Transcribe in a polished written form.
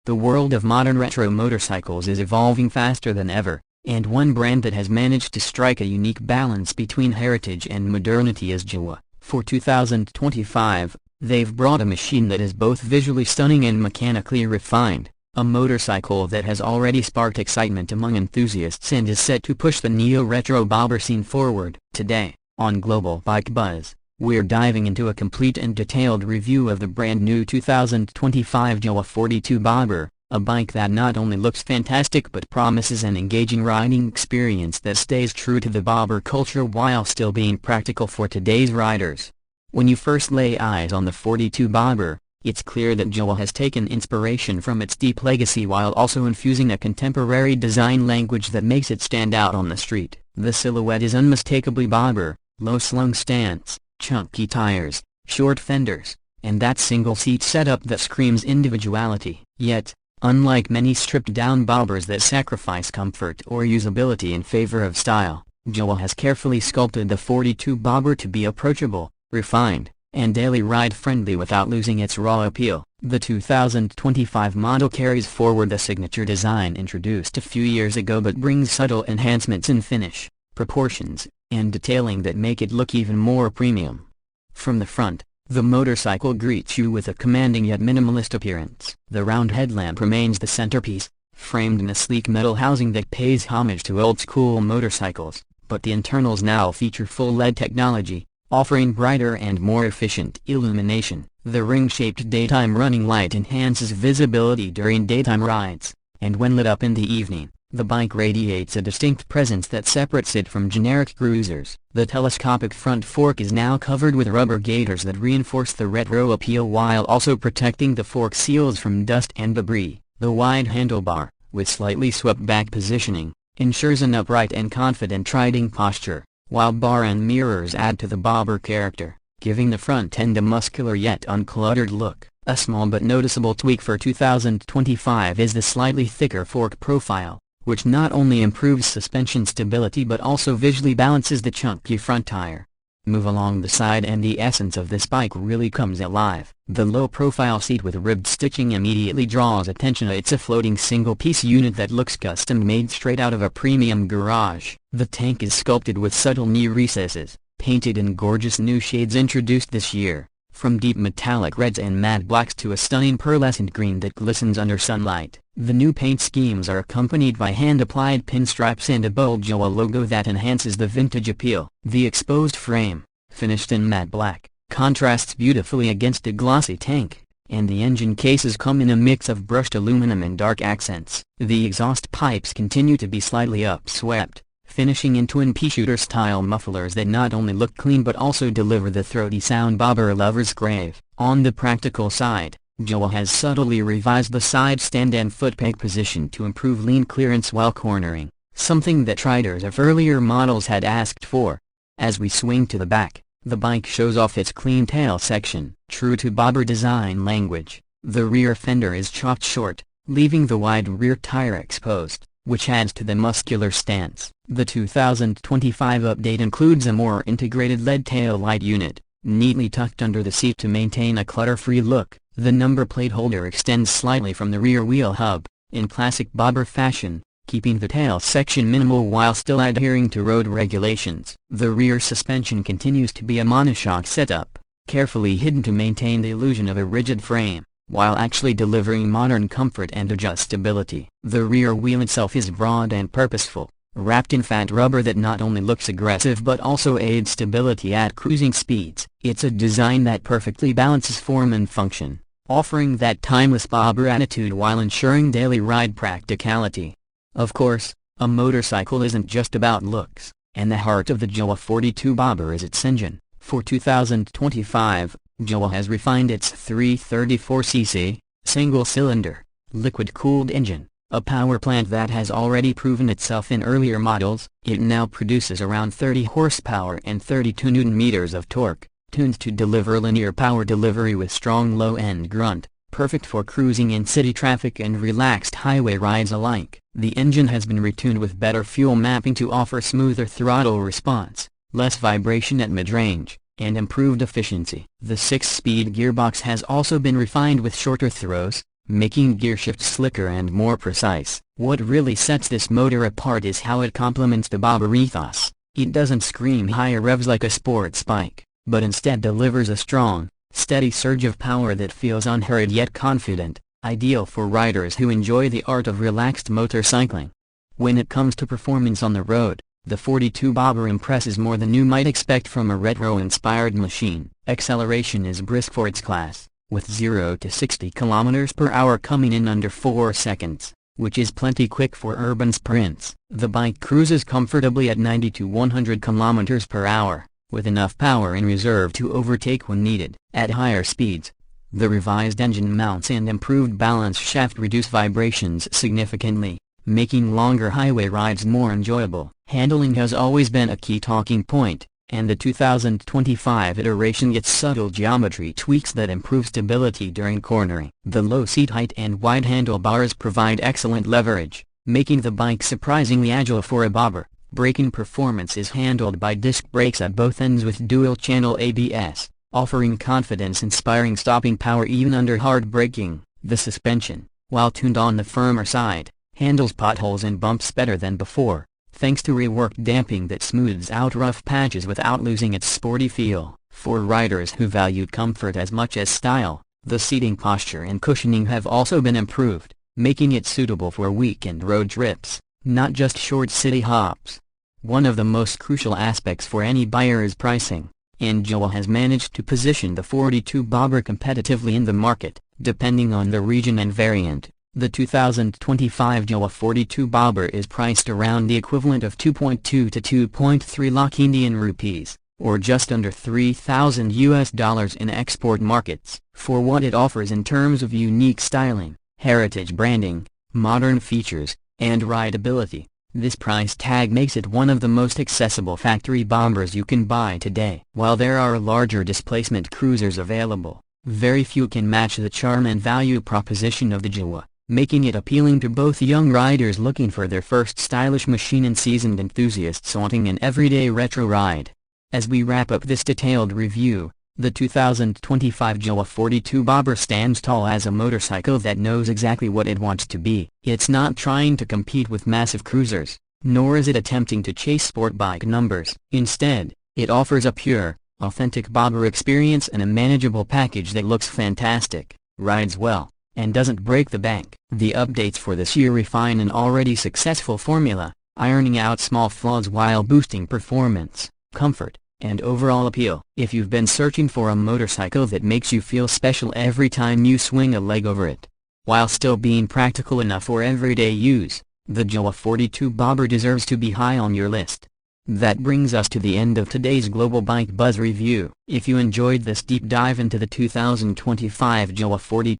The world of modern retro motorcycles is evolving faster than ever, and one brand that has managed to strike a unique balance between heritage and modernity is Jawa. For 2025, they've brought a machine that is both visually stunning and mechanically refined, a motorcycle that has already sparked excitement among enthusiasts and is set to push the neo-retro bobber scene forward. Today, on Global Bike Buzz, we're diving into a complete and detailed review of the brand new 2025 Jawa 42 Bobber, a bike that not only looks fantastic but promises an engaging riding experience that stays true to the bobber culture while still being practical for today's riders. When you first lay eyes on the 42 Bobber, it's clear that Jawa has taken inspiration from its deep legacy while also infusing a contemporary design language that makes it stand out on the street. The silhouette is unmistakably bobber: low-slung stance, chunky tires, short fenders, and that single-seat setup that screams individuality. Yet, unlike many stripped-down bobbers that sacrifice comfort or usability in favor of style, Jawa has carefully sculpted the 42 Bobber to be approachable, refined, and daily ride-friendly without losing its raw appeal. The 2025 model carries forward the signature design introduced a few years ago but brings subtle enhancements in finish, proportions, and detailing that make it look even more premium. From the front, the motorcycle greets you with a commanding yet minimalist appearance. The round headlamp remains the centerpiece, framed in a sleek metal housing that pays homage to old-school motorcycles, but the internals now feature full LED technology, offering brighter and more efficient illumination. The ring-shaped daytime running light enhances visibility during daytime rides, and when lit up in the evening, the bike radiates a distinct presence that separates it from generic cruisers. The telescopic front fork is now covered with rubber gaiters that reinforce the retro appeal while also protecting the fork seals from dust and debris. The wide handlebar, with slightly swept-back positioning, ensures an upright and confident riding posture, while bar and mirrors add to the bobber character, giving the front end a muscular yet uncluttered look. A small but noticeable tweak for 2025 is the slightly thicker fork profile, which not only improves suspension stability but also visually balances the chunky front tire. Move along the side and the essence of this bike really comes alive. The low-profile seat with ribbed stitching immediately draws attention. It's a floating single-piece unit that looks custom-made straight out of a premium garage. The tank is sculpted with subtle knee recesses, painted in gorgeous new shades introduced this year, from deep metallic reds and matte blacks to a stunning pearlescent green that glistens under sunlight. The new paint schemes are accompanied by hand-applied pinstripes and a bold Jawa logo that enhances the vintage appeal. The exposed frame, finished in matte black, contrasts beautifully against the glossy tank, and the engine cases come in a mix of brushed aluminum and dark accents. The exhaust pipes continue to be slightly upswept, finishing in twin P-shooter-style mufflers that not only look clean but also deliver the throaty sound bobber lovers crave. On the practical side, Jawa has subtly revised the side stand and foot peg position to improve lean clearance while cornering, something that riders of earlier models had asked for. As we swing to the back, the bike shows off its clean tail section. True to bobber design language, the rear fender is chopped short, leaving the wide rear tire exposed, which adds to the muscular stance. The 2025 update includes a more integrated LED tail light unit, neatly tucked under the seat to maintain a clutter-free look. The number plate holder extends slightly from the rear wheel hub, in classic bobber fashion, keeping the tail section minimal while still adhering to road regulations. The rear suspension continues to be a monoshock setup, carefully hidden to maintain the illusion of a rigid frame, while actually delivering modern comfort and adjustability. The rear wheel itself is broad and purposeful, wrapped in fat rubber that not only looks aggressive but also aids stability at cruising speeds. It's a design that perfectly balances form and function, offering that timeless bobber attitude while ensuring daily ride practicality. Of course, a motorcycle isn't just about looks, and the heart of the Jawa 42 Bobber is its engine. For 2025, Jawa has refined its 334cc, single-cylinder, liquid-cooled engine, a power plant that has already proven itself in earlier models. It now produces around 30 horsepower and 32 Nm of torque, tuned to deliver linear power delivery with strong low-end grunt, perfect for cruising in city traffic and relaxed highway rides alike. The engine has been retuned with better fuel mapping to offer smoother throttle response, less vibration at mid-range, and improved efficiency. The 6-speed gearbox has also been refined with shorter throws, making gearshift slicker and more precise. What really sets this motor apart is how it complements the bobber ethos. It doesn't scream higher revs like a sports bike, but instead delivers a strong, steady surge of power that feels unhurried yet confident, ideal for riders who enjoy the art of relaxed motorcycling. When it comes to performance on the road, the 42 bobber impresses more than you might expect from a retro-inspired machine. Acceleration is brisk for its class, with 0 to 60 km per hour coming in under 4 seconds, which is plenty quick for urban sprints. The bike cruises comfortably at 90 to 100 km per hour, with enough power in reserve to overtake when needed. At higher speeds, the revised engine mounts and improved balance shaft reduce vibrations significantly, making longer highway rides more enjoyable. Handling has always been a key talking point, and the 2025 iteration gets subtle geometry tweaks that improve stability during cornering. The low seat height and wide handlebars provide excellent leverage, making the bike surprisingly agile for a bobber. Braking performance is handled by disc brakes at both ends with dual-channel ABS, offering confidence-inspiring stopping power even under hard braking. The suspension, while tuned on the firmer side, handles potholes and bumps better than before, thanks to reworked damping that smooths out rough patches without losing its sporty feel. For riders who value comfort as much as style, the seating posture and cushioning have also been improved, making it suitable for weekend road trips, not just short city hops. One of the most crucial aspects for any buyer is pricing, and Jawa has managed to position the 42 bobber competitively in the market, depending on the region and variant. The 2025 Jawa 42 bobber is priced around the equivalent of 2.2 to 2.3 lakh Indian rupees, or just under $3,000 in export markets. For what it offers in terms of unique styling, heritage branding, modern features, and rideability, this price tag makes it one of the most accessible factory bombers you can buy today. While there are larger displacement cruisers available, very few can match the charm and value proposition of the Jawa, making it appealing to both young riders looking for their first stylish machine and seasoned enthusiasts wanting an everyday retro ride. As we wrap up this detailed review, the 2025 Jawa 42 bobber stands tall as a motorcycle that knows exactly what it wants to be. It's not trying to compete with massive cruisers, nor is it attempting to chase sport bike numbers. Instead, it offers a pure, authentic bobber experience and a manageable package that looks fantastic, rides well, and doesn't break the bank. The updates for this year refine an already successful formula, ironing out small flaws while boosting performance, comfort, and overall appeal. If you've been searching for a motorcycle that makes you feel special every time you swing a leg over it, while still being practical enough for everyday use, the Jawa 42 bobber deserves to be high on your list. That brings us to the end of today's Global Bike Buzz review. If you enjoyed this deep dive into the 2025 Jawa 42